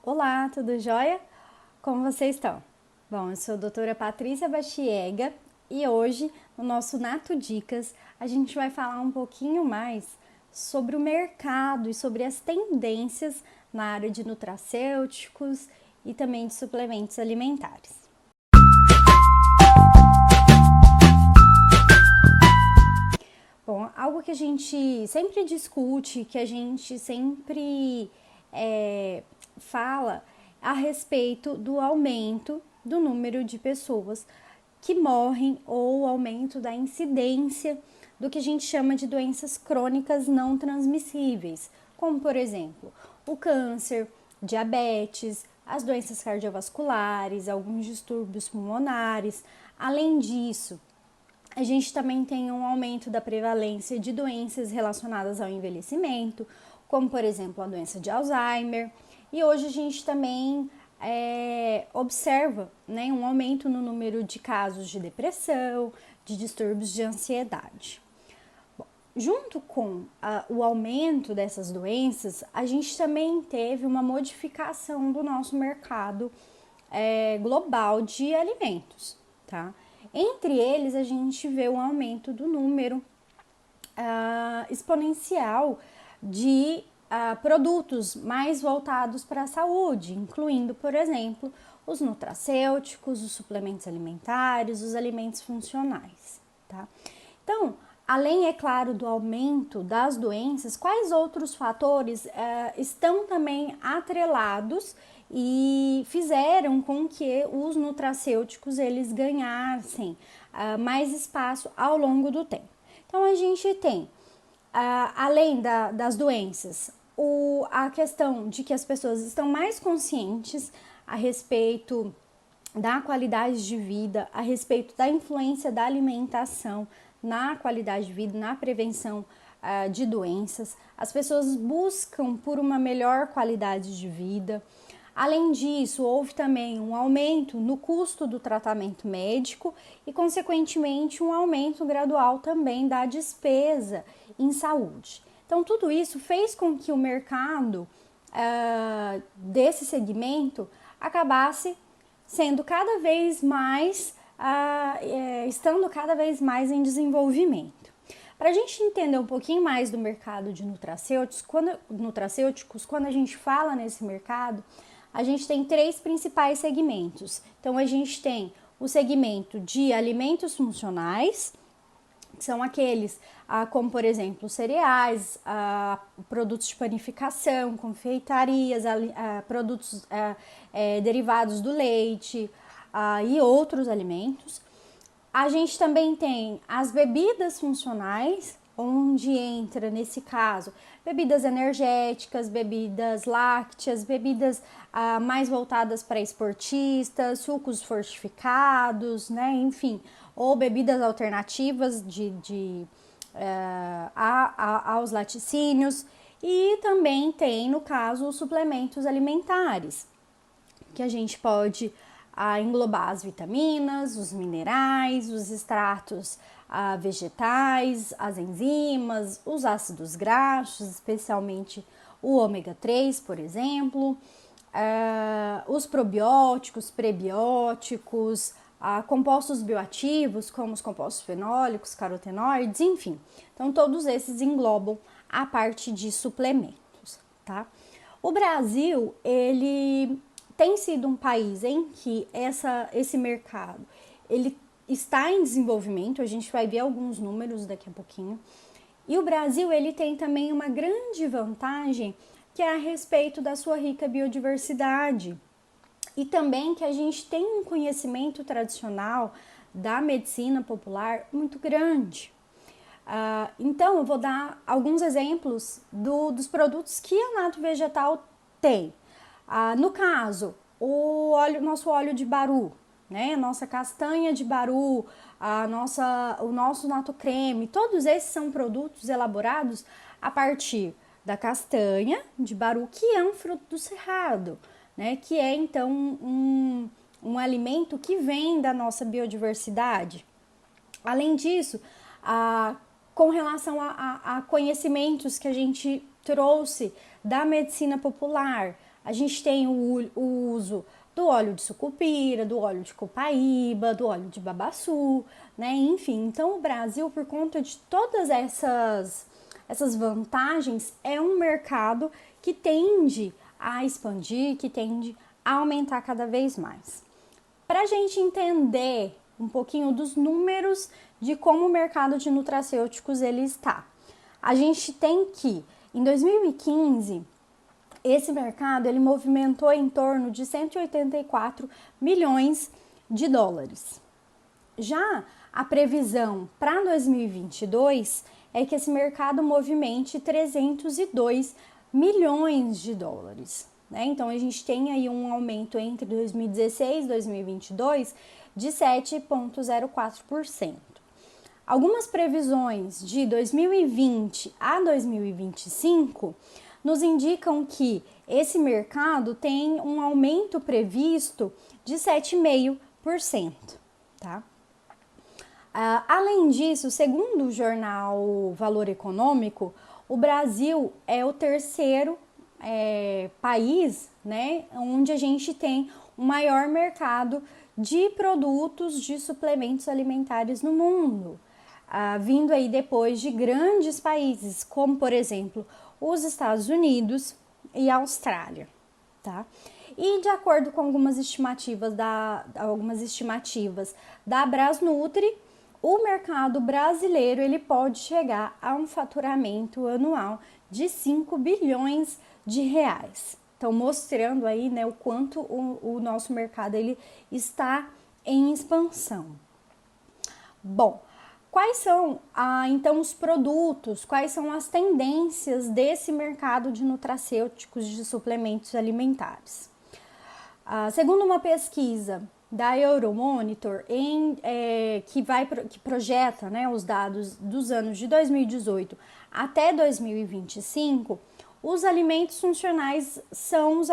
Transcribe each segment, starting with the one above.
Olá, tudo jóia? Como vocês estão? Bom, eu sou a doutora Patrícia Bachiega e hoje, no nosso Nato Dicas, a gente vai falar um pouquinho mais sobre o mercado e sobre as tendências na área de nutracêuticos e também de suplementos alimentares. Bom, algo que a gente sempre discute, que a gente sempre fala a respeito do aumento do número de pessoas que morrem ou aumento da incidência do que a gente chama de doenças crônicas não transmissíveis, como por exemplo o câncer, diabetes, as doenças cardiovasculares, alguns distúrbios pulmonares. Além disso, a gente também tem um aumento da prevalência de doenças relacionadas ao envelhecimento, como por exemplo a doença de Alzheimer. E hoje a gente também observa, né, um aumento no número de casos de depressão, de distúrbios de ansiedade. Bom, junto com o aumento dessas doenças, a gente também teve uma modificação do nosso mercado global de alimentos, tá? Entre eles, a gente vê um aumento do número exponencial de produtos mais voltados para a saúde, incluindo, por exemplo, os nutracêuticos, os suplementos alimentares, os alimentos funcionais, tá? Então, além, é claro, do aumento das doenças, quais outros fatores estão também atrelados e fizeram com que os nutracêuticos eles ganhassem mais espaço ao longo do tempo? Então, a gente tem, além das doenças, a questão de que as pessoas estão mais conscientes a respeito da qualidade de vida, a respeito da influência da alimentação na qualidade de vida, na prevenção de doenças. As pessoas buscam por uma melhor qualidade de vida. Além disso, houve também um aumento no custo do tratamento médico e, consequentemente, um aumento gradual também da despesa em saúde. Então, tudo isso fez com que o mercado desse segmento acabasse sendo cada vez mais, estando cada vez mais em desenvolvimento. Para a gente entender um pouquinho mais do mercado de nutracêuticos, quando a gente fala nesse mercado, a gente tem três principais segmentos. Então, a gente tem o segmento de alimentos funcionais, que são aqueles como, por exemplo, cereais, produtos de panificação, confeitarias, produtos derivados do leite e outros alimentos. A gente também tem as bebidas funcionais, onde entra, nesse caso, bebidas energéticas, bebidas lácteas, bebidas mais voltadas para esportistas, sucos fortificados, né, enfim, ou bebidas alternativas aos laticínios. E também tem, no caso, os suplementos alimentares, que a gente pode englobar as vitaminas, os minerais, os extratos vegetais, as enzimas, os ácidos graxos, especialmente o ômega 3, por exemplo, os probióticos, prebióticos, compostos bioativos, como os compostos fenólicos, carotenoides, enfim. Então, todos esses englobam a parte de suplementos, tá? O Brasil, ele tem sido um país em que esse mercado, ele está em desenvolvimento, a gente vai ver alguns números daqui a pouquinho. E o Brasil, ele tem também uma grande vantagem, que é a respeito da sua rica biodiversidade. E também que a gente tem um conhecimento tradicional da medicina popular muito grande. Então, eu vou dar alguns exemplos dos produtos que a Nato Vegetal tem. No caso, nosso óleo de baru, né? Nossa castanha de baru, o nosso Nato Creme, todos esses são produtos elaborados a partir da castanha de baru, que é um fruto do cerrado, né? Que é então um alimento que vem da nossa biodiversidade. Além disso, com relação a conhecimentos que a gente trouxe da medicina popular, a gente tem o uso do óleo de sucupira, do óleo de copaíba, do óleo de babaçu, né? Enfim, então o Brasil, por conta de todas essas vantagens, é um mercado que tende a expandir, que tende a aumentar cada vez mais. Para a gente entender um pouquinho dos números de como o mercado de nutracêuticos ele está, a gente tem que, em 2015, esse mercado ele movimentou em torno de 184 milhões de dólares. Já a previsão para 2022 é que esse mercado movimente 302 milhões de dólares. Né? Então, a gente tem aí um aumento entre 2016 e 2022 de 7,04%. Algumas previsões de 2020 a 2025 nos indicam que esse mercado tem um aumento previsto de 7,5%. Tá? Além disso, segundo o jornal Valor Econômico, o Brasil é o terceiro país, né, onde a gente tem o maior mercado de produtos de suplementos alimentares no mundo, vindo aí depois de grandes países, como por exemplo os Estados Unidos e a Austrália, tá? E de acordo com algumas estimativas da Brasnutri, o mercado brasileiro ele pode chegar a um faturamento anual de 5 bilhões de reais. Então, mostrando aí, né, o quanto o nosso mercado ele está em expansão. Bom, quais são então os produtos, quais são as tendências desse mercado de nutracêuticos de suplementos alimentares? Segundo uma pesquisa da Euromonitor, que projeta, né, os dados dos anos de 2018 até 2025, os alimentos funcionais são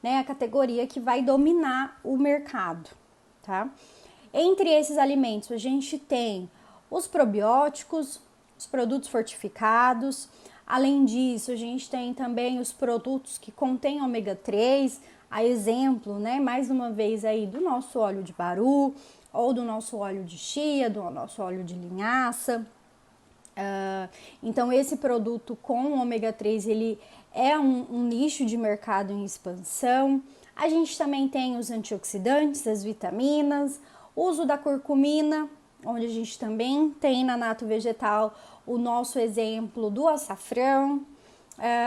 né, a categoria que vai dominar o mercado, tá? Entre esses alimentos, a gente tem os probióticos, os produtos fortificados. Além disso, a gente tem também os produtos que contêm ômega 3, a exemplo, né, mais uma vez aí do nosso óleo de baru, ou do nosso óleo de chia, do nosso óleo de linhaça. Então, esse produto com ômega 3, ele é um nicho de mercado em expansão. A gente também tem os antioxidantes, as vitaminas, uso da curcumina, onde a gente também tem na Nato Vegetal o nosso exemplo do açafrão,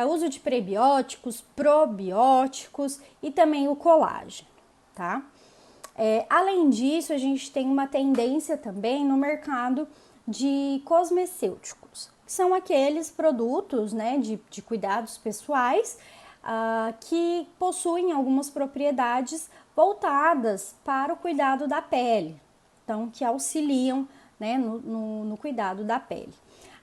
uso de prebióticos, probióticos e também o colágeno, tá? Além disso, a gente tem uma tendência também no mercado de cosmecêuticos, que são aqueles produtos, né, de cuidados pessoais que possuem algumas propriedades voltadas para o cuidado da pele, então que auxiliam, né, no cuidado da pele.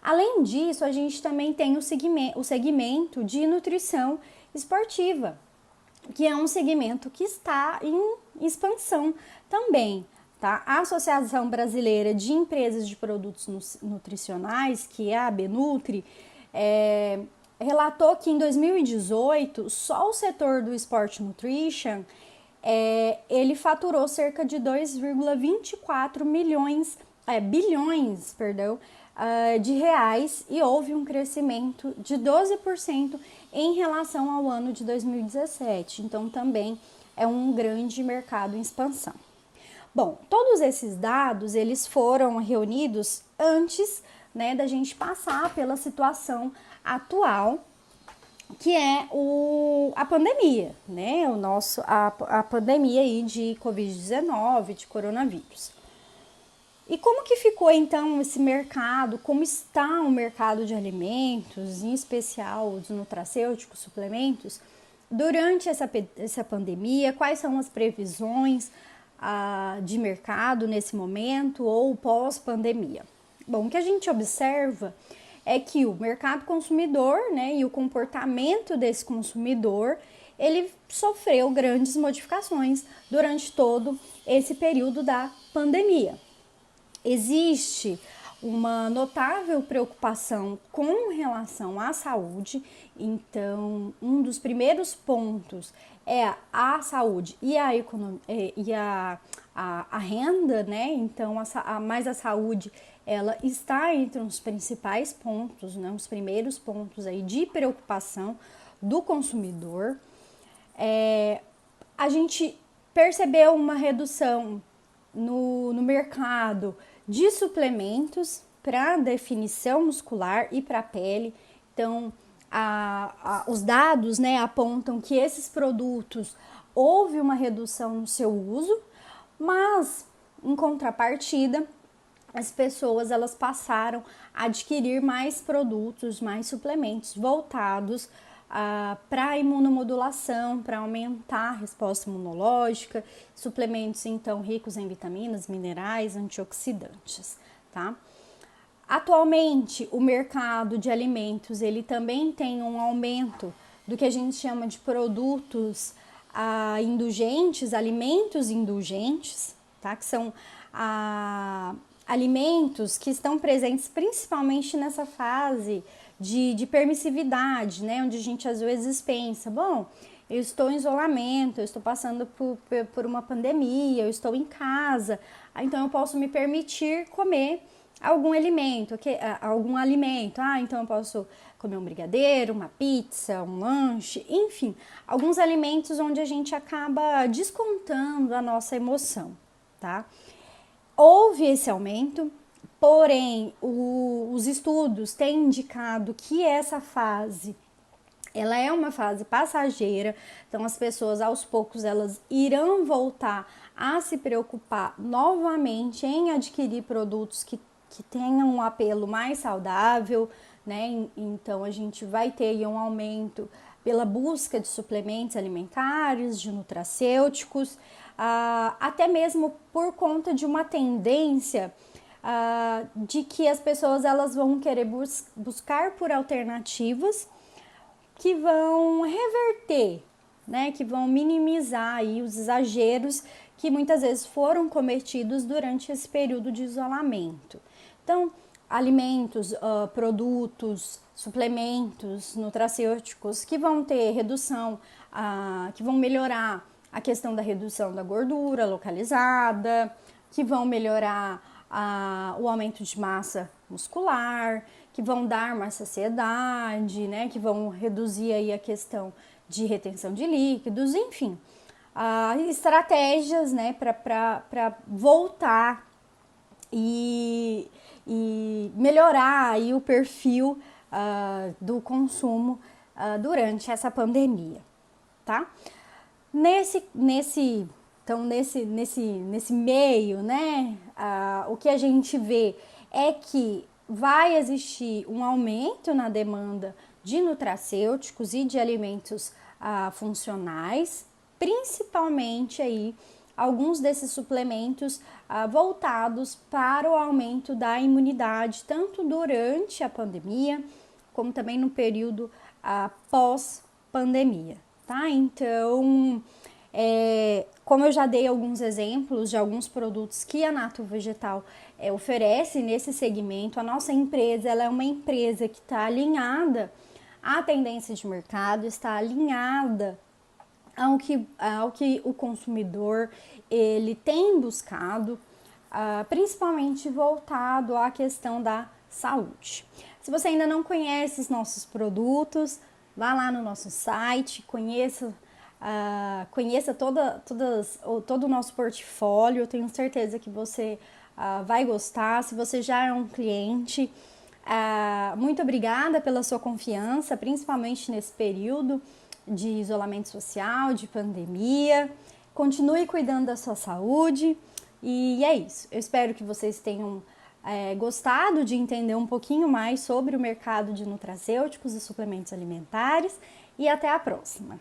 Além disso, a gente também tem o segmento de nutrição esportiva, que é um segmento que está em expansão também. Tá? A Associação Brasileira de Empresas de Produtos Nutricionais, que é a Abenutri, relatou que em 2018, só o setor do Sport Nutrition, ele faturou cerca de 2,24 bilhões de reais e houve um crescimento de 12% em relação ao ano de 2017. Então, também é um grande mercado em expansão. Bom, todos esses dados, eles foram reunidos antes, né, da gente passar pela situação atual, que é a pandemia, né, a pandemia aí de Covid-19, de coronavírus. E como que ficou então esse mercado, como está o mercado de alimentos, em especial os nutracêuticos, suplementos, durante essa pandemia, quais são as previsões de mercado nesse momento ou pós-pandemia? Bom, o que a gente observa é que o mercado consumidor, né, e o comportamento desse consumidor, ele sofreu grandes modificações durante todo esse período da pandemia. Existe uma notável preocupação com relação à saúde. Então, um dos primeiros pontos é a saúde e a economia e a renda, né? Então, mais a saúde, ela está entre os principais pontos, né? Os primeiros pontos aí de preocupação do consumidor. A gente percebeu uma redução no mercado de suplementos para definição muscular e para a pele. Então, os dados, né, apontam que esses produtos houve uma redução no seu uso, mas em contrapartida, as pessoas elas passaram a adquirir mais produtos, mais suplementos voltados para a imunomodulação, para aumentar a resposta imunológica, suplementos então ricos em vitaminas, minerais, antioxidantes, tá? Atualmente, o mercado de alimentos, ele também tem um aumento do que a gente chama de produtos indulgentes, alimentos indulgentes, tá? Que são alimentos que estão presentes principalmente nessa fase de permissividade, né? Onde a gente às vezes pensa, bom, eu estou em isolamento, eu estou passando por uma pandemia, eu estou em casa, então eu posso me permitir comer algum alimento, então eu posso comer um brigadeiro, uma pizza, um lanche, enfim, alguns alimentos onde a gente acaba descontando a nossa emoção, tá? Houve esse aumento, porém os estudos têm indicado que essa fase ela é uma fase passageira, então as pessoas aos poucos elas irão voltar a se preocupar novamente em adquirir produtos que tenham um apelo mais saudável, né? Então a gente vai ter um aumento pela busca de suplementos alimentares, de nutracêuticos, até mesmo por conta de uma tendência de que as pessoas elas vão querer buscar por alternativas que vão reverter, né? Que vão minimizar aí os exageros que muitas vezes foram cometidos durante esse período de isolamento. Então, alimentos, produtos, suplementos, nutracêuticos que vão ter redução, que vão melhorar a questão da redução da gordura localizada, que vão melhorar o aumento de massa muscular, que vão dar mais saciedade, né, que vão reduzir aí a questão de retenção de líquidos, enfim, estratégias, né, para voltar e melhorar aí o perfil do consumo durante essa pandemia, tá? Nesse meio, né, o que a gente vê é que vai existir um aumento na demanda de nutracêuticos e de alimentos funcionais, principalmente aí alguns desses suplementos voltados para o aumento da imunidade, tanto durante a pandemia, como também no período pós-pandemia, tá? Então, como eu já dei alguns exemplos de alguns produtos que a Nato Vegetal oferece nesse segmento, a nossa empresa ela é uma empresa que está alinhada à tendência de mercado, está alinhada ao que o consumidor ele tem buscado, principalmente voltado à questão da saúde. Se você ainda não conhece os nossos produtos, vá lá no nosso site, conheça todo o nosso portfólio. Eu tenho certeza que você vai gostar. Se você já é um cliente, muito obrigada pela sua confiança, principalmente nesse período de isolamento social, de pandemia. Continue cuidando da sua saúde e é isso. Eu espero que vocês tenham gostado de entender um pouquinho mais sobre o mercado de nutracêuticos e suplementos alimentares e até a próxima.